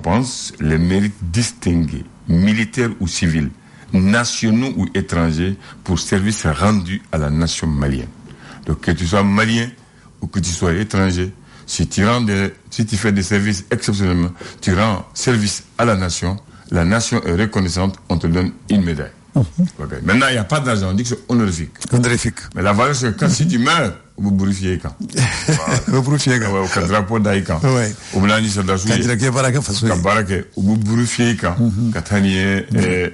récompense les mérites distingués, militaires ou civils, nationaux ou étrangers, pour services rendus à la nation malienne. Donc que tu sois malien ou que tu sois étranger, si tu fais des services exceptionnellement, tu rends service à la nation est reconnaissante, on te donne une médaille. Okay. Maintenant, il n'y a pas d'argent, on dit que c'est honorifique. Mais la valeur, c'est que quand si tu meurs, vous bourifiez quand. Vous bourifiez quand. Au drapeau d'Aïkan. Au Mélanie Sadassou. Quand il a baraka façon. Quand baraka, vous bourifiez quand. Quand il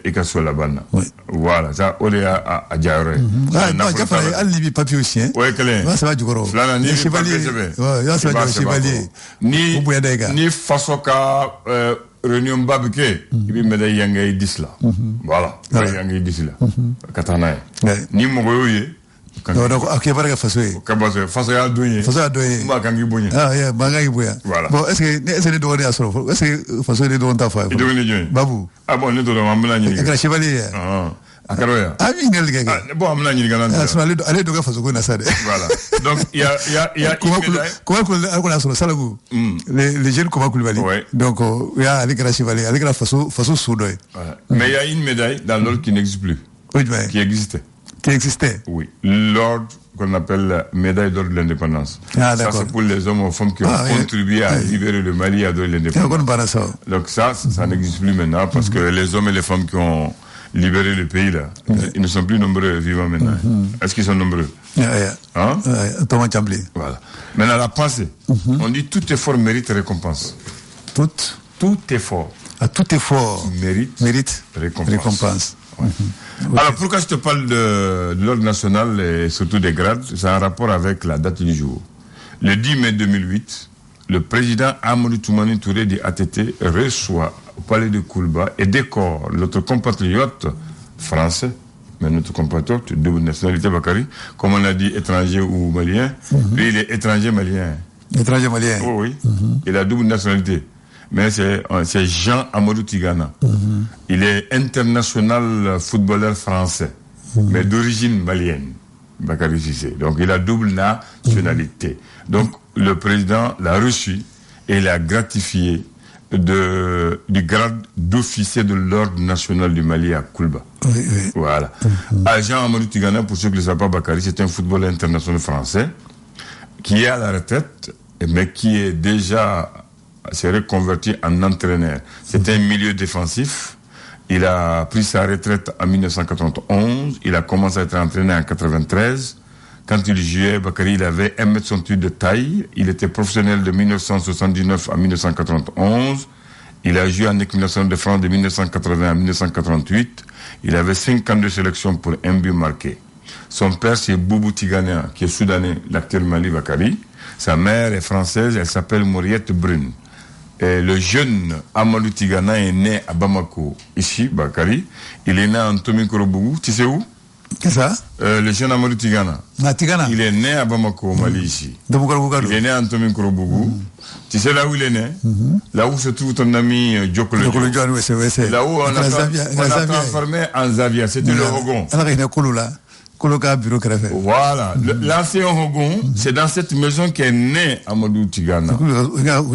et quand soit la banne. Voilà, ça, on est à Diarra. Ah, non, il y a pas un livre papier aussi. Oui, quel est. Ça va du gros. Là, ni chevalier. Ouais, ça va du chevalier. Ni façon qu'à réunion babike, il y a médaille yangay 10 là. Voilà. Yangay 10 là. Katana. Ni mogoye. Donc, ok, baraka façon. Façon à douiller. Façon à douiller. Ma kangi bougner. Ah, yeah, bangai bouya. Voilà. Bon, est-ce que les données à son est-ce que façon les données ta fois? Babou. Ah bon, les données, on me l'a chevalier. Ah. Akaroya. Ah, oui, il y a bon, on me l'a dit. Allez, donc, façon qu'on a ça. Voilà. Donc, il y a comment qu'on a son salago? Les jeunes, comment qu'on le valide? Donc, il y a avec la chevalier, avec la façon soudoy. Mais il y a une médaille dans l'ordre qui n'existe plus. Oui, mais. Qui existait. Qui existait? Oui. L'ordre qu'on appelle la médaille d'ordre de l'indépendance. Ah, ça, c'est pour les hommes et femmes qui ont contribué à libérer le Mali à donner l'indépendance. Donc, ça n'existe plus maintenant parce que les hommes et les femmes qui ont libéré le pays, là, ils ne sont plus nombreux vivants maintenant. Est-ce qu'ils sont nombreux? Hein? Voilà. Maintenant, la pensée. On dit tout effort mérite récompense. Tout effort. Tout effort mérite récompense. Alors, pourquoi je te parle de l'ordre national et surtout des grades? C'est un rapport avec la date du jour. Le 10 mai 2008, le président Amadou Toumani Touré du ATT reçoit au palais de Koulba et décore notre compatriote français, mais notre compatriote de double nationalité Bakary, comme on a dit étranger ou malien, lui il est étranger malien. Étranger malien. Oh, oui, il a double nationalité. Mais c'est Jean Amadou Tigana. Il est international footballeur français, mais d'origine malienne, Bakary Cissé. Donc il a double nationalité. Donc le président l'a reçu et l'a gratifié du grade d'officier de l'ordre national du Mali à Koulba. Voilà. Jean Amadou Tigana, pour ceux qui ne le savent pas, Bakary, c'est un footballeur international français qui est à la retraite, mais qui est déjà s'est reconverti en entraîneur. C'était un milieu défensif. Il a pris sa retraite en 1991. Il a commencé à être entraîneur en 1993. Quand il jouait, Bakary, il avait 1m68 de taille. Il était professionnel de 1979 à 1991. Il a joué en équipe nationale de France de 1980 à 1988. Il avait 52 sélections pour un but marqué. Son père, c'est Boubou Tigana, qui est soudanais, l'acteur Mali Bakary. Sa mère est française, elle s'appelle Mauriette Brune. Et le jeune Amadou Tigana est né à Bamako, ici, Bakary. Il est né en Tomikorobougou. Tu sais où? Qu'est-ce ça? Le jeune Amadou Tigana. Tigana. Il est né à Bamako, au Mali, ici. Il est né en Tomikorobougou. Tu sais là où il est né? Là où se trouve ton ami Djokolo. Là où on a transformé en Zavia. C'était le Hogon. Voilà. L'ancien Hogon, c'est dans cette maison qu'est né Amadou Tigana.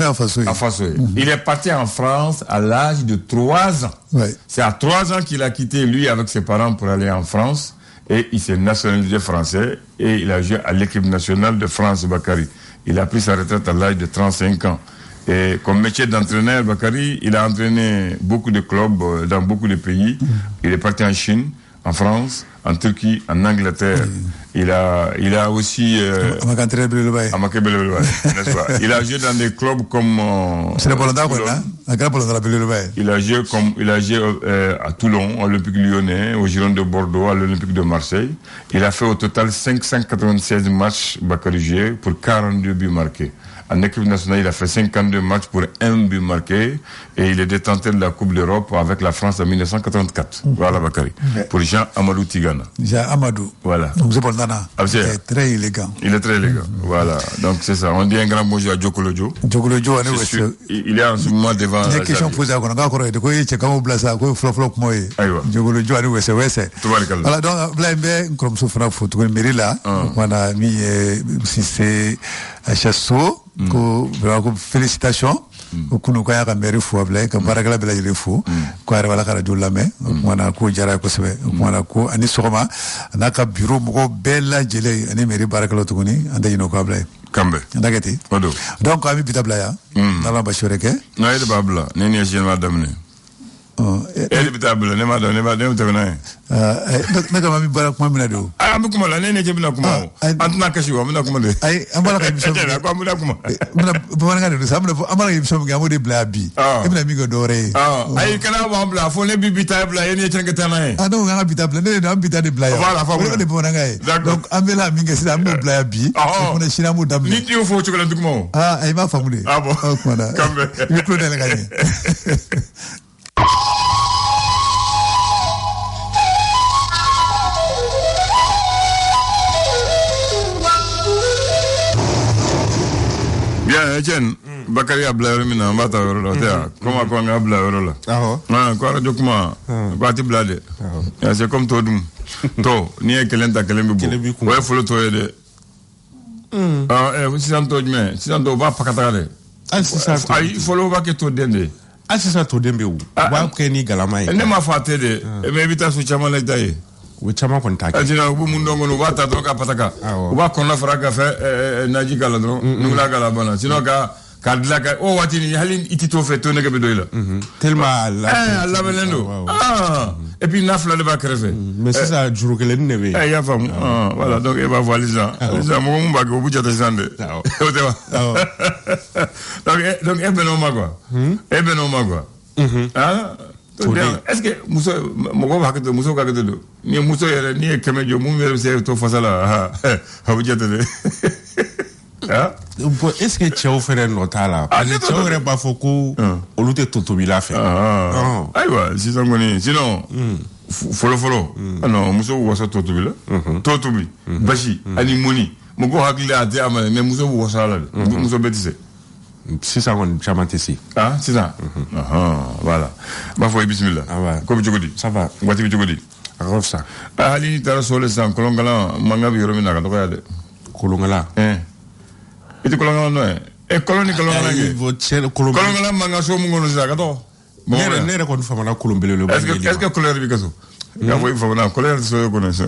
À Fassoé. Il est parti en France à l'âge de 3 ans. C'est à 3 ans qu'il a quitté, lui, avec ses parents pour aller en France. Et il s'est nationalisé français. Et il a joué à l'équipe nationale de France, Bakary. Il a pris sa retraite à l'âge de 35 ans. Et comme métier d'entraîneur, Bakary, il a entraîné beaucoup de clubs dans beaucoup de pays. Il est parti en Chine, en France, en Turquie, en Angleterre. Il a aussi il a joué dans des clubs comme il a joué à Toulon, à l'Olympique Lyonnais, au Girondins de Bordeaux, à l'Olympique de Marseille. Il a fait au total 596 matchs Bakary pour 42 buts marqués. En équipe nationale, il a fait 52 matchs pour 1 but marqué et il est détenteur de la Coupe d'Europe avec la France en 1984. Voilà, Bakary. Pour Jean Amadou Tigana. Jean Amadou. Voilà. Il est très élégant. Voilà. Donc, c'est ça. On dit un grand bonjour à Djokolo Jo. Djokolo Jo, il est en ce moment devant. Il y a une question posée à Konaga, voilà, donc, Blaimbe, comme souffrant, faut trouver une mairie là. On a mis, si c'est HSO, félicitations. ko kunu ko ya ka mairie fo abla ka barakala bela jele fo ko ara wala kala jolla me mana ko jara ko sebe mana ko ani sogoma na ka bureau mo bela jele ani mairie barakala to ni anda yino ko abla kambe ndagati odo donc ami bitabla ya dala ba shoreke na ide babla ne ni jeune madame ele bitabla ne madame ne tabna na kama mi barak ma mina do am kuma la ne jebna kuma antna kashi wa mina kuma de ay ambala ka biso na ko amuna kuma mina bana ngade do samna amala ka biso ngamo de blabi ibna mi go dore ay kana ba bla fo ne bi bitabla yene cenga tanae no nga bitabla ne na bita de bla voilà fa de bona ngai donc ambela mi ngesi am bla bi ko na shina mu dam ni ti fo chokola ndukmo ay ma famude bon voilà kambe mi ko de la gagner bien Etienne Bakary abla yoro mina mbata yoro la tea comment ko nga abla yoro la ko radio kuma ko ati blade c'est comme to dum to ni e kelenta kelembe bo way folo to yede si santo me si santo ba pakata de ay folo ba ke to dende asisa to dembe wu ba ko ni galama yi ne ma fate de me bita su chama la dai we chama kontaki ajina bu mundongo no bata to ka pataka ba ko na fara ka fe naji kala no nula kala bana sino ka dila ka o wati ni halin itito fe to ne ke be doila tellement la belendo et puis nafla le ba krefe mais c'est ça juro que le ne be ya fam voilà donc e ba voilà ça mo mo ba ko bu jata sande o te va donc e be no magwa est-ce que muso mogo ba hakto muso ka do ni muso yere ni kemejo mu mere se to fasala ha bu jata de est-ce que tu as offert notala tu aurais pas foko olute totobila fait aywa si sangoni sinon folo non muso wasa totobila totobi bashi ani moni mogo hakila ate amane mais muso wasala muso betise si ça on chamante si c'est ça voilà ba fo bismillah ko bi jogodi ça va ngati bi jogodi arof ça ali tara sole san kolongala manga bi yoro mina ka to yade kolongala iti kolongala no koloni kolongala manga so mu ngono sa ka to nere ko fa mana kolombele le est-ce que couleur bi kaso ya fo fa mana couleur so ko no sa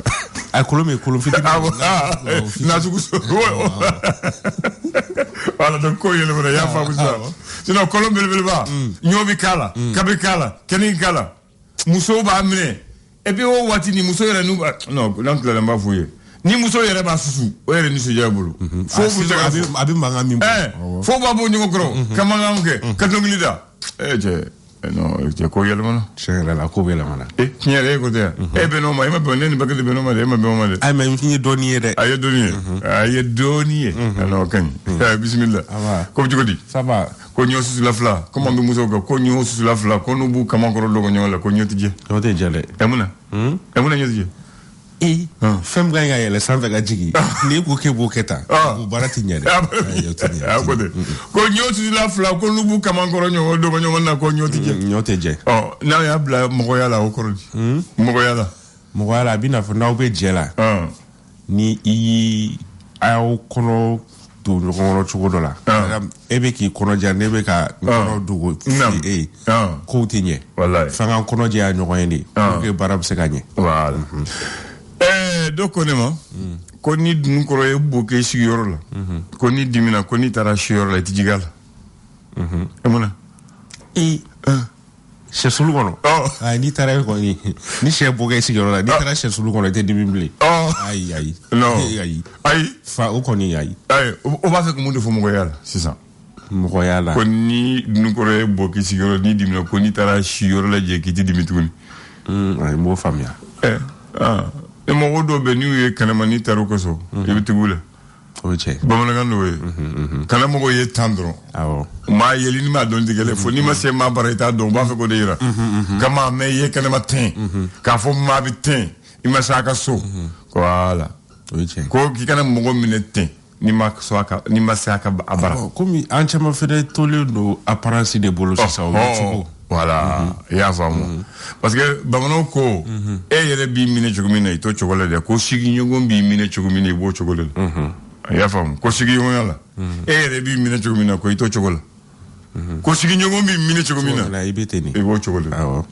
kolomé fiti na su so voilà donc ko yele wala ya fa bu sa sinon kolombele ba nyobi kala kabe kala keni kala muso ba amne et puis o wati ni muso yere nu non donc la mba fouye ni muso yere ba susu o yere ni suja bulu fo bu abi manga mi fo ba bo nyoko kro kamanga nke katongilida je non je ko yele mana chere la ko yele mana nyere ko te be no ma be ne ba ke be no ma de ma be ma de ay ma fi donier de ay donier alors kan bismillah ko ci ko di ça va ko nyo susu la fla comment be muso ko nyo susu la fla ko no bu kama ko do ko nyo la ko nyoti je o te jale emuna nyoti je fem ganga yele sanve ga jigi ni ko ke boketa ko barati nyade ko nyoti la fla ko no bu kama ko nyo do ko nyo na ko nyoti je na ya bla mo ya la o ko mo ya la bina fo na obe jela ni yi ayo kono do ngono chugo la ebe ki kono ja nebe ka kono dugo ko tinye wallahi fanga kono ja nyogo yende ko barab se gagné voilà do ko ne ma ko ni dun ko e boke sigoro la ko ni dimina ko ni tara sigoro la tijigal amuna chez sulu kono ni tara ko ni chez boke sigoro la ni tara chez sulu kono te dimibli ay non ay fa o ko ni ay o ba fe ko munde fo mo yala c'est ça mo yala ko ni dun ko e boke sigoro ni dimina ko ni tara sigoro la je ki ti dimituni ay mo famia e mo wodo be ni ye kana mani taro ko so e bitugula oje bamana gando we kana mo ye tandro ma yeli ni ma don digele fo ni ma se ma barita don ba fe ko de ira kama me ye kana ma tin ka fo ma bi tin i ma sa ka so voilà oje ko ki kana mo go minute ni ma so aka ni ma sa ka abara comme en chama fede tole no apparence de bolo ça voilà ya famu parce que bamano ko yere bi mine chugumina ito chogola de ko sigi nyongo bi mine chugumina bo chogola ya famu ko sigi yongo la yere bi mine chugumina ko ito chogola ko sigi ñogo mi mine ci ko mina na ibeteni e wo ci ko awo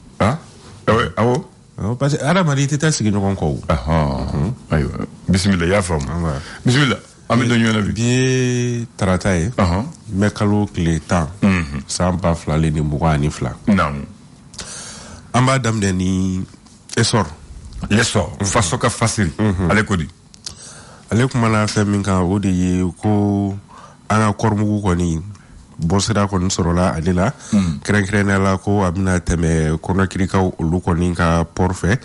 awo parce que adamadi teta sigi ñogon ko aywa bismillah ya fam bismillah ami do ñona bi bi tarataye mekalo kle tan samba flale ni mugani fla naam amba damde ni essor l'essor faso ka fasiri ale ko di ale kuma na fɛn min kan o de ye ko an ka kɔrɔmugu kɔni bɔsira kɔni sɔrɔla ale la kɛrɛnkɛrɛnnenya la ko a bɛna tɛmɛ kɔnɔkirikaw olu kɔni ka port fɛ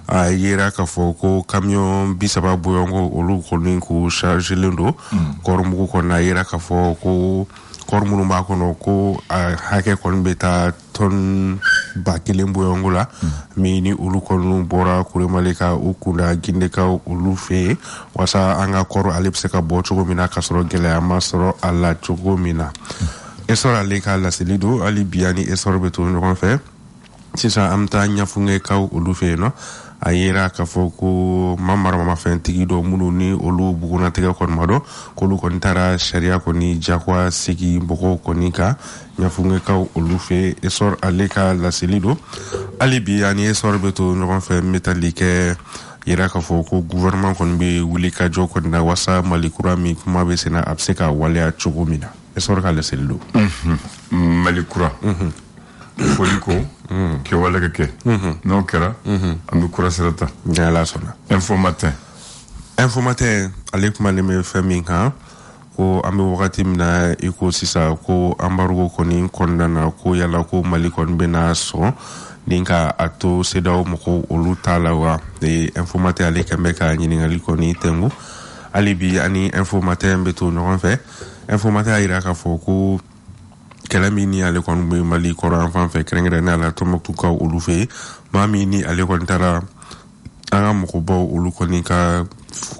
a yera k'a fɔ ko camion 30 bɔyɔnko olu kɔni k'u chargelen don kɔrɔmugu kɔni a yera k'a fɔ ko kɔri minnu b'a kɔnɔ ko a hakɛ kɔni bɛ taa tɔn 1000 bɔyɔnko la min ni olu kɔni bɔra kuremale ka u kunda gindekaw olu fɛ yen walasa an ka kɔrɔ ale bɛ se ka bɔ cogo min na k'a sɔrɔ gɛlɛya ma sɔrɔ a la cogo min na esɔr ale ka laseli don hali bi ani esɔr bɛ to ɲɔgɔn fɛ sisan an bɛ taa ɲafungɛkaw olu fɛ yen nɔ a yera k'a fɔ ko mamaramafɛntigi dɔ minnu ni olu bugunatigɛ kɔni ma dɔn k'olu kɔni taara sariya kɔni jagoya sigi mɔgɔw kɔni kan ɲafungɛkaw olu fɛ esɔr ale ka laseli don hali bi ani esɔr bɛ to ɲɔgɔn fɛ n bɛ tali kɛ yera k'a fɔ ko gouvernement kɔni bɛ wuli ka jɔ kɔni na walasa mali kura min kuma bɛ senna a bɛ se ka waleya cogo min na esɔr ka laseli don mali kura foli ko ke wala ka kɛ n'o kɛra an bɛ kura sira ta ala sɔnna info matin ale kumalen bɛ fɛn min kan ko an bɛ wagati min na i ko sisan ko embargo kɔni kɔnɔna na ko yala ko mali kɔni bɛna sɔn ni ka a to CEDEAO mɔgɔw olu t'a la wa info matin ale kɛn bɛ ka ɲininkali kɔni tɛngu hali bi ani info matin bɛ to ɲɔgɔn fɛ info matin a yira k'a fɔ ko kɛlɛ min ni ale kɔni bɛ mali kɔrɔ an fan fɛ kɛrɛnkɛrɛnnenya la Tɔnbukutukaw olu fɛ yen maa min ni ale kɔni taara an ka mɔgɔbaw olu kɔni ka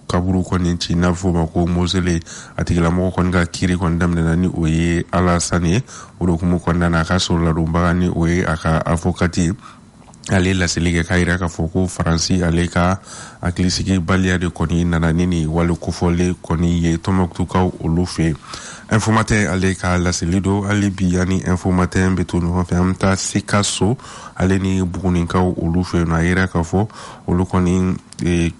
kaburu kɔni ci n'a fɔ o ma ko Mozele a tigilamɔgɔ kɔni ka kiiri kɔni daminɛna ni o ye Alasani ye o de hukumu kɔnɔna na a ka sɔrɔladonbaga ni o ye a ka avocate ale laseli kɛ k'a yira k'a fɔ ko Faransi ale ka hakilisigi baliya de kɔni nana ni nin wale kofɔlen kɔni ye Tɔnbukutukaw olu fɛ yen info matin ale ka laseli don hali bi ani info matin bɛ to ɲɔgɔn fɛ an bɛ taa Sikaso ale ni Bugunikaw olu fɛ yen nɔ a yira k'a fɔ olu kɔni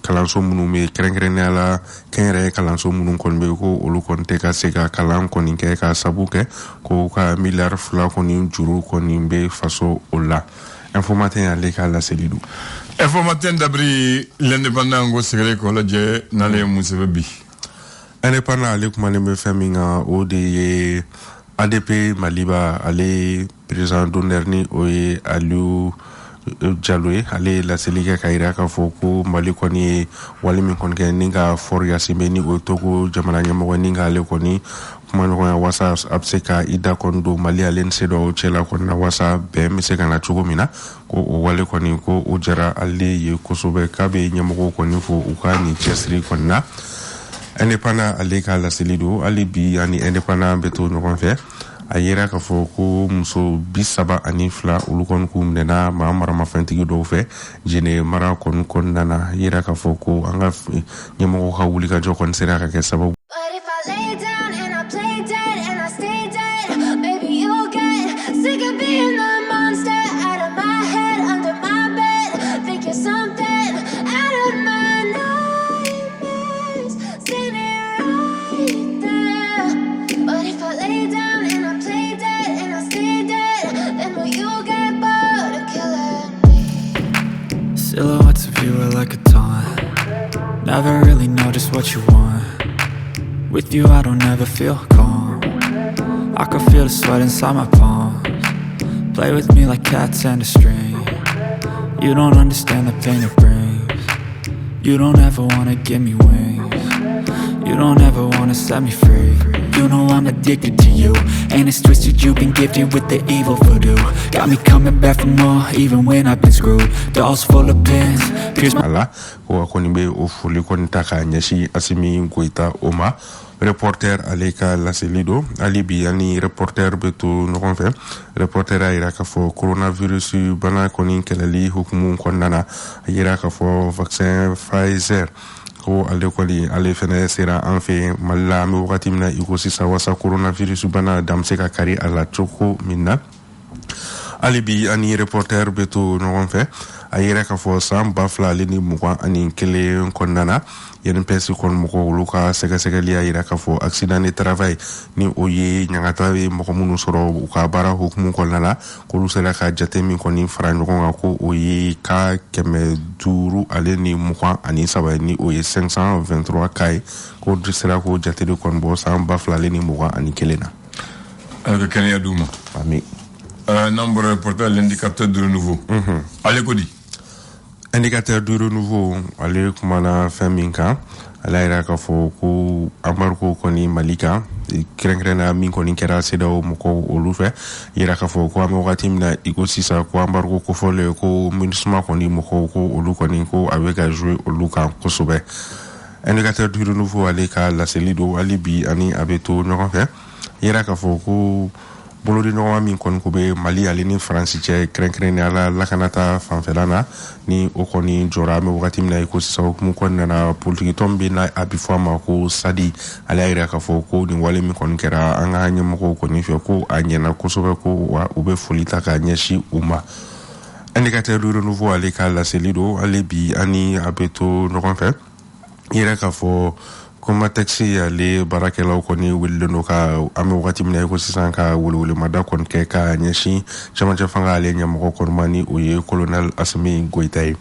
kalanso minnu bɛ kɛrɛnkɛrɛnnenya la kɛnyɛrɛye kalanso minnu kɔni bɛ yen ko olu kɔni tɛ ka se ka kalan kɔni kɛ ka sabu kɛ ko ka miliyari 2 kɔni juru kɔni bɛ faso o la info matin ale ka laseli don info matin d'abri l'indépendant ko sɛgɛrɛ ko lajɛ n'ale mun sɛbɛn bi indépendant ale kumalen bɛ fɛn min kan o de ye ADP Maliba ale président d'honneur ni o ye Aliou Diallo ye ale laseli kɛ k'a yira k'a fɔ ko Mali kɔni ye wale min kɔni kɛ ni ka fort Yasimɛ ni o Togo jamana ɲɛmɔgɔ ni ka ale kɔni kuma ɲɔgɔnya wasa a bɛ se ka i da kɔni don Mali ale ni CEDEAO cɛla kɔni na wasa bɛn bɛ se ka na cogo min na ko o wale kɔni ko o jara ale ye kosɛbɛ k'a bɛ ɲɛmɔgɔw kɔni fo u ka nin cɛsiri kɔni na indépendant ale ka laseli don hali bi ani indépendant bɛ to ɲɔgɔn fɛ a yera k'a fɔ ko muso 32 olu kɔni k'u minɛna maa maramafɛntigi dɔw fɛ jɛnɛ mara kɔni kɔnɔna na a yera k'a fɔ ko an ka ɲɛmɔgɔw ka wulikajɔ kɔni sera ka kɛ sababu Silhouettes of you are like a taunt. Never really know just what you want. With you I don't ever feel calm. I can feel the sweat inside my palms. Play with me like cats and a string. You don't understand the pain it brings. You don't ever wanna give me wings. You don't ever wanna set me free. You know I'm addicted to you, and it's twisted, you've been gifted with the evil voodoo. Got me coming back for more, even when I've been screwed. Dolls full of pins, pierce my... Ala, ko koni be o foli koni taka nyashi Asimi Goita Oma. Reporter ale ka laseli do ali bi ani reporter be to ɲɔgɔn fɛ reporter a yira k'a fɔ coronavirus bana kɔni kɛlɛli hukumu kɔnɔna na a yira k'a fɔ vaccin Pfizer ko ale kɔni ale fɛnɛ sera an fɛ Mali la an bɛ wagati min na i ko sisan wasa coronavirus bana da bɛ se ka kari a la cogo min na hali bi ani reporter bɛ to ɲɔgɔn fɛ a yɛrɛ k'a fɔ san 2021 kɔnɔna na INPS kɔni mɔgɔw olu ka sɛgɛsɛgɛli y'a yira k'a fɔ accident de travail ni o ye ɲangata ye mɔgɔ minnu sɔrɔ u ka baara hukumu kɔnɔna la k'olu sera ka jate min kɔni fara ɲɔgɔn kan ko o ye ka 523 ni o ye 523 cas ye k'o sera k'o jate de kɔni bɔ san 2021 na. Avec Kenya Douma. Ami. Nombre reporter l'indicateur de renouveau. Allez Kodi. Indicateur du renouveau ale kumana fɛn min kan ala yɛrɛ k'a fɔ ko embargo kɔni Mali kan kɛrɛnkɛrɛnna min kɔni kɛra CEDEAO mɔgɔw olu fɛ yɛrɛ k'a fɔ ko an bɛ wagati min na i ko sisan ko embargo kofɔlen ko MINUSMA kɔni mɔgɔw ko olu kɔni ko a bɛ ka jouer olu kan kosɛbɛ. Indicateur du renouveau ale ka laseli don hali bi ani a bɛ to ɲɔgɔn fɛ yɛrɛ k'a fɔ ko bolodi ɲɔgɔnma min kɔni ko bɛ Mali ale ni Faransi cɛ kɛrɛnkɛrɛnnenya la lakanata fanfɛla na ni o kɔni jɔra an bɛ wagati min na i ko sisan hukumu kɔnɔna na politiki tɔn bɛ na a bɛ fɔ a ma ko SADI ale y'a jira k'a fɔ ko nin wale min kɔni kɛra an ka ɲɛmɔgɔw kɔni fɛ ko a ɲɛna kosɛbɛ ko wa u bɛ foli ta k'a ɲɛsin u ma. Indicateur du renouveau ale ka laseli don hali bi ani a bɛ to ɲɔgɔn fɛ yɛrɛ k'a fɔ Koma taxi ale baarakɛlaw kɔni wililen don ka an bɛ wagati min na i ko sisan ka welewelemada kɔni kɛ ka ɲɛsin cɛmancɛ fanga ale ɲɛmɔgɔ kɔni ma ni o ye colonel Asimi Goita ye.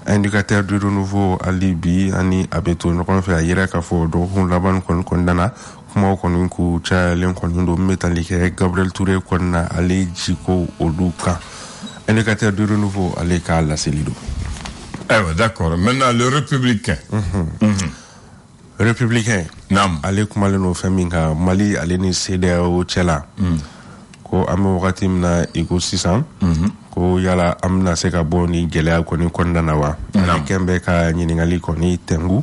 Indicateur du renouveau hali bi ani a bɛ to ɲɔgɔn fɛ a yɛrɛ k'a fɔ dɔgɔkun laban kɔni kɔnɔna na kumaw kɔni k'u cayalen kɔni don min bɛ tali kɛ Gabriel Touré kɔni na ale jiko olu kan. Indicateur du renouveau ale ka laseli don. Ayiwa d'accord maintenant le républicain. Républicain. Naam. Ale kumalen no fɛn min kan Mali ale ni CEDEAO cɛla. Ko an bɛ wagati min na i ko sisan. Ko yala an bɛna se ka bɔ ni gɛlɛya kɔni kɔnɔna na wa. Ale kɛn bɛ ka ɲininkali kɔni tɛngu.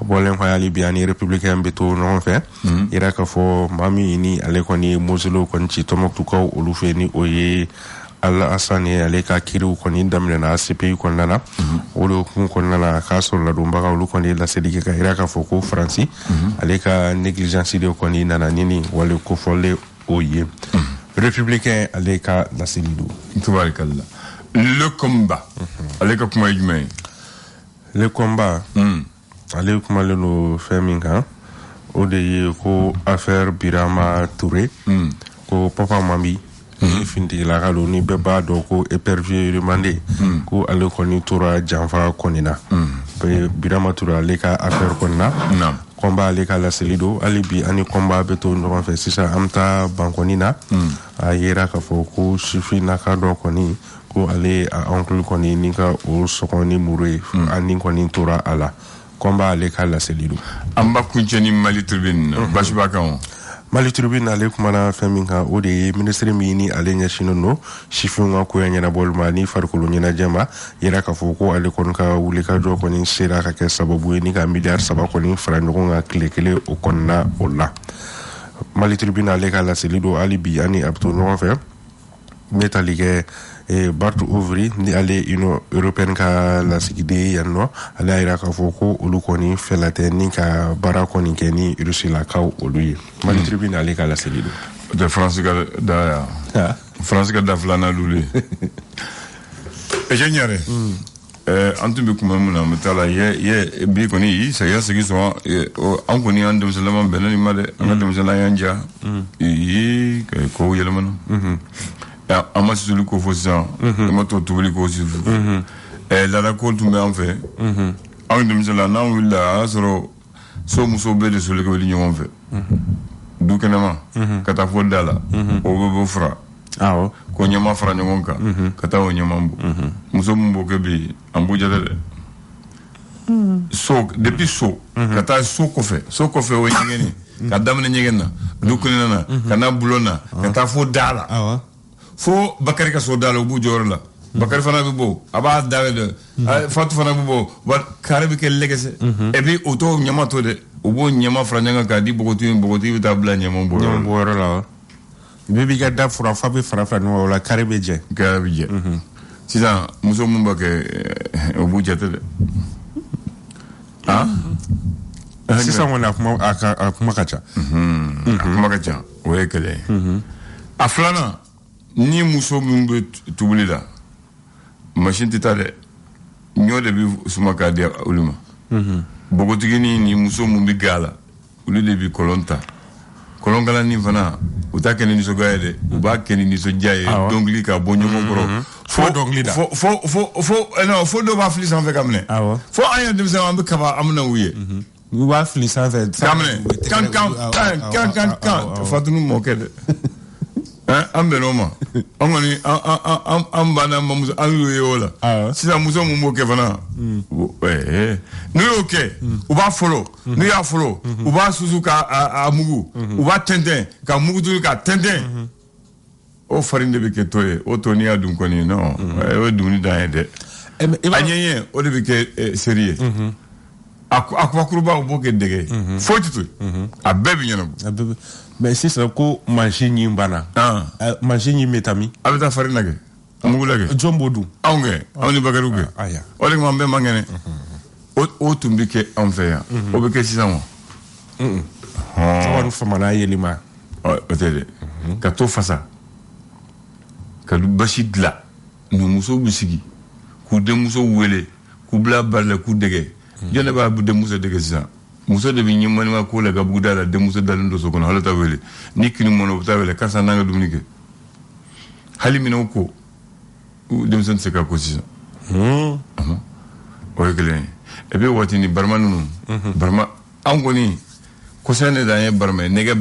Bɔlen kɔ hali bi ani républicain bɛ to ɲɔgɔn fɛ. Yɛrɛ k'a fɔ maa min ni ale kɔni ye Mozelo kɔni ci Tɔnbukutukaw olu fɛ ni o ye Alassane ye ale ka kiriw kɔni daminɛna CPI kɔnɔna na olu hukumu kɔnɔna na k'a sɔrɔ ladonbaga olu kɔni laseli kɛ ka yira k'a fɔ ko Faransi ale ka négligence de kɔni nana ni nin wale kofɔlen o ye. Républicain ale ka laseli don. Tubarikala. Le combat. Ale ka kuma ye jumɛn ye? Le combat. Ale kumalen don fɛn min kan o de ye ko affaire Birama Touré ko Papa Mambi fintigilaka don ni bɛɛ b'a dɔn ko épervier remandé ko ale kɔni tora janfa kɔni na Birama Touré ale ka affaire kɔni na combat ale ka laseli don hali bi ani combat bɛ to ɲɔgɔn fɛ sisan an bɛ taa bankɔni na a yera k'a fɔ ko sifinnaka dɔ kɔni ko ale a oncle kɔni ni ka o sɔgɔ ni muru ye ani kɔni tora a la combat ale ka laseli don. An b'a kuncɛ ni Mali Tribune basi b'a kan o. Mali Tribune ale kumana fɛn min kan o de ye ministre min ni ale ɲɛsinnen don sifinw ka koya ɲɛnabɔli ma ni farikolo ɲɛnajɛ ma yɛrɛ k'a fɔ ko ale kɔni ka wulikajɔ kɔni sera ka kɛ sababu ye ni ka miliyari 3 kɔni fara ɲɔgɔn kan tile kelen o kɔnɔna o la. Mali Tribune ale ka laseli don hali bi ani a bɛ to ɲɔgɔn fɛ n bɛ tali kɛ Bart Ouvry ni ale Union Européenne ka lasigiden yan nɔ ale y'a jira k'a fɔ ko olu kɔni fɛla tɛ ni ka baara kɔni kɛ ni Rusilakaw olu ye. Mali Tribune ale ka laseli don. De France ka da ya. France ka da filanan l'olu ye. Ingénieur an tun bɛ kuma min na an bɛ taa la bi kɔni saya sigi sɔn an kɔni an denmisɛnninma bɛnna nin ma dɛ an ka denmisɛnninya y'an ja kow yɛlɛmana. An ma sisoli ko fɔ sisan an ma to tobili ko sisan laada ko tun bɛ an fɛ an denmisɛnninla n'an wulila a y'a sɔrɔ so musow bɛɛ de soli ka wuli ɲɔgɔn fɛ du kɛnɛma ka taa fɔ da la o bɛ bɔ fara ko ɲɛma fara ɲɔgɔn kan ka taa o ɲɛma bɔ muso min b'o kɛ bi an b'o jate dɛ so depuis so ka taa so kɔfɛ o ye ɲɛgɛn ka daminɛ ɲɛgɛn na du kɛnɛ na ka n'a bulon na ka taa fɔ da la fo Bakari ka so da la u b'u jɔyɔrɔ la Bakari fana bɛ bɔ a b'a dayɛlɛ Fatu fana bɛ bɔ kare bɛ kɛ lɛgɛsɛ et puis o t'o ɲama to dɛ u b'o ɲama fara ɲɔgɔn kan k'a di npogotigi bɛ taa bila ɲama bɔyɔrɔ la bɛɛ b'i ka da fura fa bɛ fara ɲɔgɔn kan o la kare bɛ jɛ sisan muso minnu b'a kɛ o b'u jate dɛ sisan kɔni a kuma ka ca a kuma ka ca o ye kɛlɛ ye a filanan ni muso min bɛ tubili la machine tɛ taa dɛ ɲɔ de bɛ suma k'a di olu ma bogotigini ni muso min bɛ ga la olu de bɛ kɔlɔn ta kɔlɔn kalani fana u t'a kɛ ni nisɔngoya ye dɛ u b'a kɛ ni nisɔndiya ye dɔnkili ka bɔ ɲɔgɔn kɔrɔ fo dɔnkili da fo dɔw b'a fili sanfɛ ka minɛ fo an ye denmisɛnw an bɛ kaba an bɛna u ye u b'a fili sanfɛ ka minɛ kan fatunu mɔkɛ dɛ an bɛn'o ma an kɔni an banna mamuso an y'o ye o la sisan muso mun b'o kɛ fana n'u y'o kɛ u b'a fɔlɔ n'u y'a fɔlɔ u b'a susu k'a mugu u b'a tɛntɛn ka mugu turu k'a tɛntɛn o farin de bɛ kɛ to ye o to n'i y'a dun kɔni non o ye dumuni dan ye dɛ a ɲɛɲɛ o de bɛ kɛ seri ye a kubakuruba o b'o kɛ dɛgɛ ye foyi tɛ to yen a bɛɛ bɛ ɲɛnabɔ mais sisan ko mansin ɲin banna mansin ɲin bɛ taa min a bɛ taa farin lagɛ mugu lagɛ jɔn b'o dun anw kɛ anw ni bakariw kɛ o de kama an bɛɛ man kɛnɛ o tun bɛ kɛ anw fɛ yan o bɛ kɛ sisan wa wari famana yelima o tɛ dɛ ka to fasa ka basi dilan numuso bɛ sigi k'u denmuso wele k'u bila bari la k'u dɛgɛ jɔn de b'a denmuso dɛgɛ sisan muso de bɛ ɲɛmaniwa ko la ka buguda la denmuso dalen dɔ so kɔnɔ hali ta wele ni kini mɔna u bɛ taa wele karisa n'an ka dumuni kɛ hali minɛnw ko denmisɛn tɛ se ka ko sisan o ye kelen ye et puis waati ni barama ninnu barama an kɔni kɔsɛbɛ ne dan ye barama ye nɛgɛ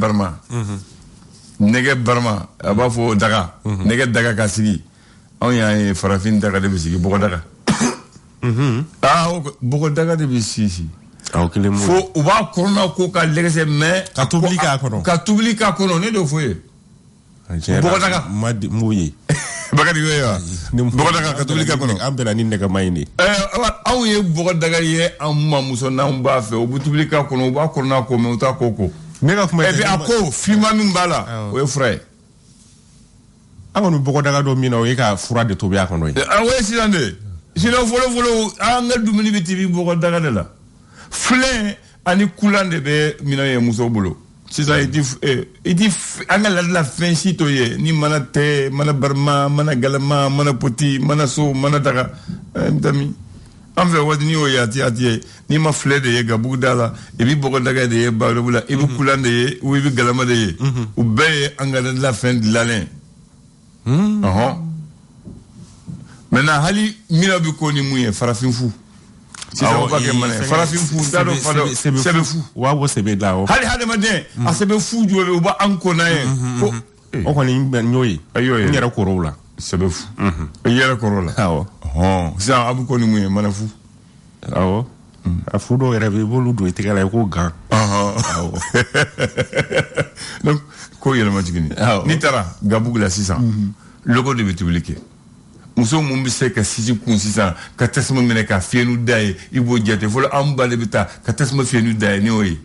barama a b'a fɔ daga nɛgɛ daga ka sigi anw y'an ye farafin daga de bɛ sigi bɔgɔ daga bɔgɔ daga de bɛ sigi fo u b'a kɔnɔna ko ka lɛgɛsɛ mais ka tobili k'a kɔnɔ ne d'o fɔ ye bɔgɔ daga m'o ye Bakari yo ya bɔgɔ daga ka tobili k'a kɔnɔ an bɛna ni nɛgɛma in de anw ye bɔgɔ daga ye an mamuso n'anw b'a fɛ u bɛ tobili k'a kɔnɔ u b'a kɔnɔna ko mais u t'a ko ne ka kuma et puis a ko finman min b'a la o ye fura ye an kɔni bɔgɔ daga dɔ min na o ye ka fura de tobi a kɔnɔ ye o ye sisan de sinon fɔlɔ an ka dumuni bɛ tobi bɔgɔ daga de la filɛ ani kulan de bɛ minɛn ye muso bolo sisan i ti an ka ladala fɛn si to ye ni mana tɛ mana barama mana galama mana poti mana so mana daga ntami an fɛ waati n'i y'o ye a ti ye n'i ma filɛ de ye gabugu da la i bɛ bɔgɔ daga de ye barobu la i bɛ kulan de ye ou i bɛ galama de ye u bɛɛ ye an ka ladala fɛn dilannen maintenant hali mina bɛ ko ni mun ye farafin fu sisan o b'a kɛ mana ye farafin fu t'a dɔn sɛbɛ fu u b'a bɔ sɛbɛ da o hali hadamaden a sɛbɛ fu jumɛn bɛ u b'an ko n'a ye ko o kɔni n y'o ye n yɛrɛ kɔrɔw la sɛbɛ fu i yɛrɛ kɔrɔ la awɔ sisan a bɛ ko ni mun ye mana fu awɔ a fu dɔw yɛrɛ bɛ i b'olu don i tɛgɛ la i ko gan donc ko yɛlɛma tuguni n'i taara gabugu la sisan logo de bɛ tobili kɛ muso mun bɛ se ka sisi kun sisan ka tasuma minɛ ka fiyɛnu da ye i b'o jate fɔlɔ an ba de bɛ taa ka tasuma fiyɛnu da ye ni y'o ye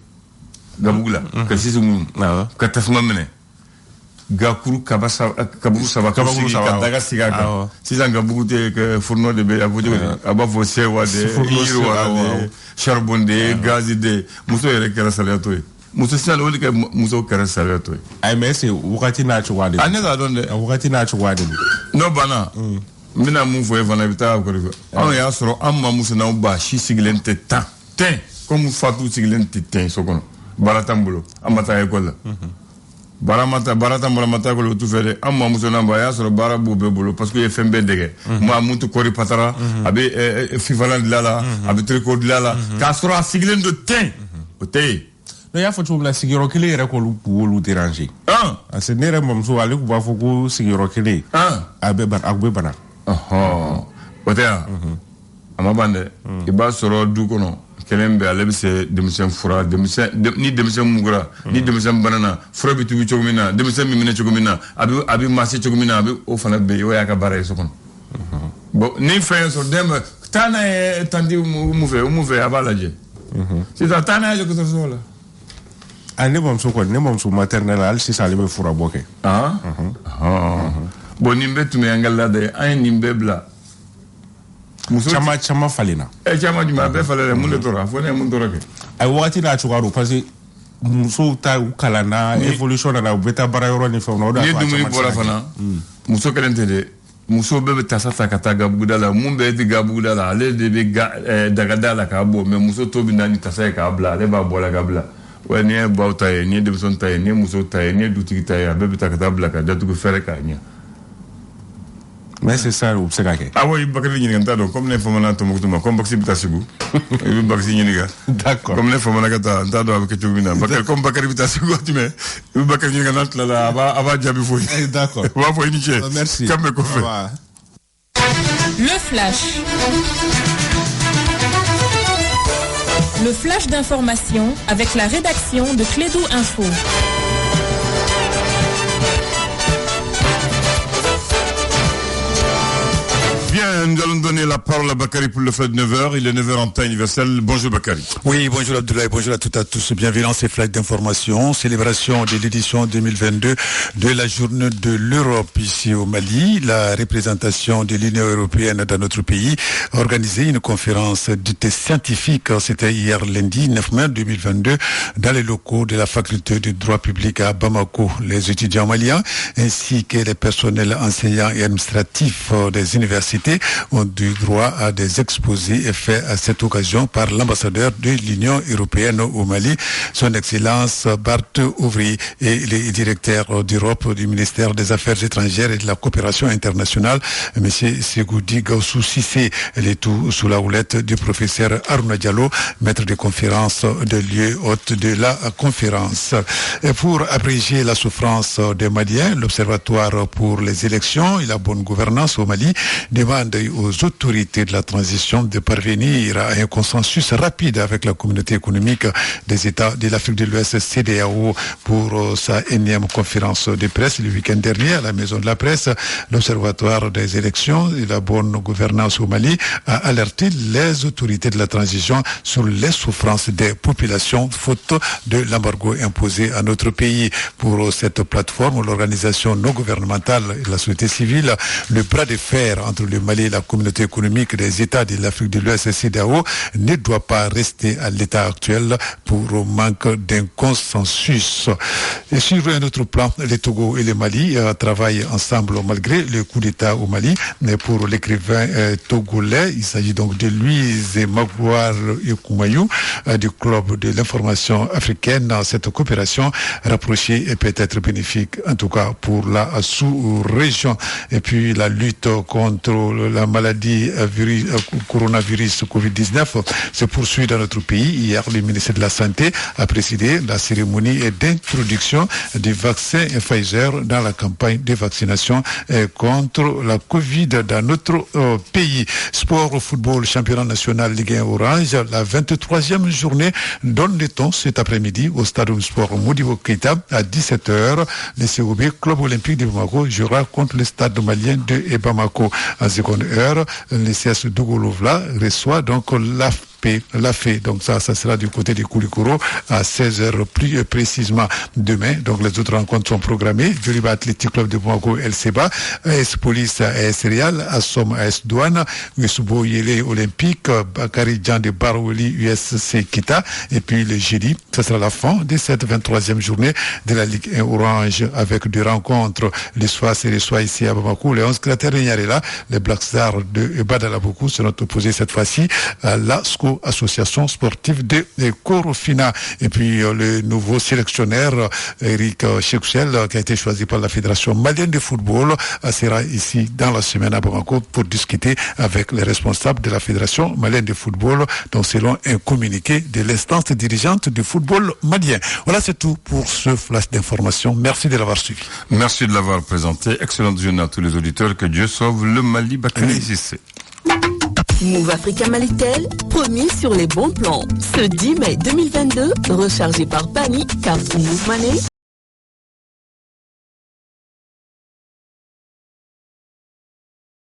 gabugu la ka sisi mun ka tasuma minɛ gakuru kaburu saba ka daga sigi a kan sisan gabugu tɛ fourneau de bɛ a fɔ cogo di a b'a fɔ sewa de yiriwa de charbon de gazi de muso yɛrɛ kɛra saliyatɔ ye muso sisan o de kɛ muso kɛra saliyatɔ ye ayi mais est-ce que wagati n'a cogoya de don ne t'a dɔn dɛ wagati n'a cogoya de don n'o banna n bɛna mun fɔ ye fana i bɛ taa kɔrɔ anw y'a sɔrɔ an mamuso n'anw ba si sigilen tɛ ten comme fatu sigilen tɛ ten so kɔnɔ baara t'an bolo an ma taa école la baara t'an bolo an ma taa école o tu fɛ dɛ an mamuso n'an ba a y'a sɔrɔ baara b'o bɛɛ bolo parce que u ye fɛn bɛɛ dɛgɛ mun tɛ kɔri patara a bɛ fifalan dilan la a bɛ tricot dilan la k'a sɔrɔ a sigilen don ten o tɛ yen ne y'a fɔ cogo min na sigiyɔrɔ kelen yɛrɛ k'olu déranger parce que ne yɛrɛ mamuso ale tun b'a fɔ ko sigiyɔrɔ kelen a bɛ bana o tɛ yan a ma ban dɛ i b'a sɔrɔ du kɔnɔ kelen bɛ ale bɛ se denmisɛn fura ni denmisɛn mugura ni denmisɛn banana fura bɛ tubi cogo min na denmisɛn bɛ minɛ cogo min na a bɛ maase cogo min na a bɛ o fana bɛ yen o y'a ka baara ye so kɔnɔ bon ni fɛn ye sɔrɔ den bɛ taa n'a ye tanti mun fɛ a b'a lajɛ sisan taa n'a ye dɔgɔtɔrɔso la ne bamuso maternelle hali sisan ale bɛ fura bɔ kɛ bon nin bɛɛ tun bɛ an ka laada ye an ye nin bɛɛ bila chama falena chama juma be falena mun de tora fo ne mun tora ke ay wati na chugaro parce que muso ta ukalana evolution na beta barayoro ni fona oda ni dumuni bora fana muso kelente de muso bebe tasata kataga budala mun be diga budala ale de be daga dala ka bo mais muso to bi nani tasay ka bla ale ba bola ka bla wa ni bauta ye ni de son tay ni muso tay ni dutigi tay bebe takata bla ka datu ko fere ka nya mais c'est ça ou c'est que ah oui bakari ni nganta do comme ne fomana to mokutuma comme baksi bitasigu e baksi ni ga d'accord comme ne fomana kata nta do avec tubina bakari comme bakari bitasigu tu mais bakari ni nganta la aba jabi foy d'accord va foy ni che merci comme ko fait le flash. Le flash d'information avec la rédaction de Clédou Info. Bien, nous allons donner la parole à Bakary pour le flash de 9h. Il est 9h en temps universel. Bonjour Bakary. Oui, bonjour Abdoulaye, bonjour à toutes et à tous. Bienvenue dans ces flashs d'information. Célébration de l'édition 2022 de la journée de l'Europe ici au Mali. La représentation de l'Union européenne dans notre pays a organisé une conférence dite scientifique. C'était hier lundi 9 mai 2022 dans les locaux de la faculté de droit public à Bamako. Les étudiants maliens ainsi que les personnels enseignants et administratifs des universités ont du droit à des exposés faits à cette occasion par l'ambassadeur de l'Union européenne au Mali, son Excellence Bart Ouvry, et les directeurs d'Europe du ministère des Affaires étrangères et de la coopération internationale, M. Segoudi Gaussou Sissé, le tout sous la houlette du professeur Aruna Diallo, maître de conférence de lieu hôte de la conférence. Et pour abréger la souffrance des Maliens, l'Observatoire pour les élections et la bonne gouvernance au Mali demande aux autorités de la transition de parvenir à un consensus rapide avec la communauté économique des États de l'Afrique de l'Ouest, CEDEAO, pour sa énième conférence de presse le week-end dernier à la Maison de la Presse. L'Observatoire des élections et la bonne gouvernance au Mali a alerté les autorités de la transition sur les souffrances des populations faute de l'embargo imposé à notre pays. Pour cette plateforme, l'organisation non gouvernementale et la société civile, le bras de fer entre le Mali et la communauté économique des États de l'Afrique de l'Ouest, CEDEAO, ne doit pas rester à l'état actuel pour manque d'un consensus. Et sur un autre plan, le Togo et le Mali travaillent ensemble malgré le coup d'État au Mali. Mais pour l'écrivain togolais, il s'agit donc de Louise Magouar Yekoumayou du Club de l'information africaine. Cette coopération rapprochée est peut-être bénéfique, en tout cas pour la sous-région. Et puis la lutte contre la maladie coronavirus Covid-19 se poursuit dans notre pays. Hier, le ministère de la Santé a présidé la cérémonie d'introduction du vaccin Pfizer dans la campagne de vaccination contre la Covid dans notre pays. Sport, football, championnat national Ligue 1 Orange, la 23e journée donne le ton cet après-midi au stade Sport Modibo Keita à 17h. Le COB, Club Olympique de Bamako, jouera contre le stade malien de Bamako. En seconde heure, le CS Dougolovla reçoit donc la fait. Donc ça sera du côté du Koulikoro à 16h plus précisément demain. Donc les autres rencontres sont programmées. Joliba Athletic Club de Bamako, LCBA, AS Police, AS Real, Assom, AS Douane, Usubo Yele Olympique, Bakari Djan de Barouli, USC Kita. Et puis le jeudi, ça sera la fin de cette 23e journée de la Ligue 1 Orange avec deux rencontres. Le soir, c'est le soir ici à Bamako. Les 11 cratères Nyarela, les Black Stars de Badalaboku seront opposés cette fois-ci à la SCO, association sportive de Korofina. Et puis le nouveau sélectionneur Eric Chekouchel, qui a été choisi par la Fédération malienne de football, sera ici dans la semaine à Bamako pour discuter avec les responsables de la Fédération malienne de football, donc selon un communiqué de l'instance dirigeante du football malien. Voilà, c'est tout pour ce flash d'information. Merci de l'avoir suivi. Merci de l'avoir présenté. Excellente journée à tous les auditeurs. Que Dieu sauve le Mali. Bakary Cissé. Move Africa Malitel, promis sur les bons plans. Ce 10 mai 2022, rechargé par Pani, car pour Move Money,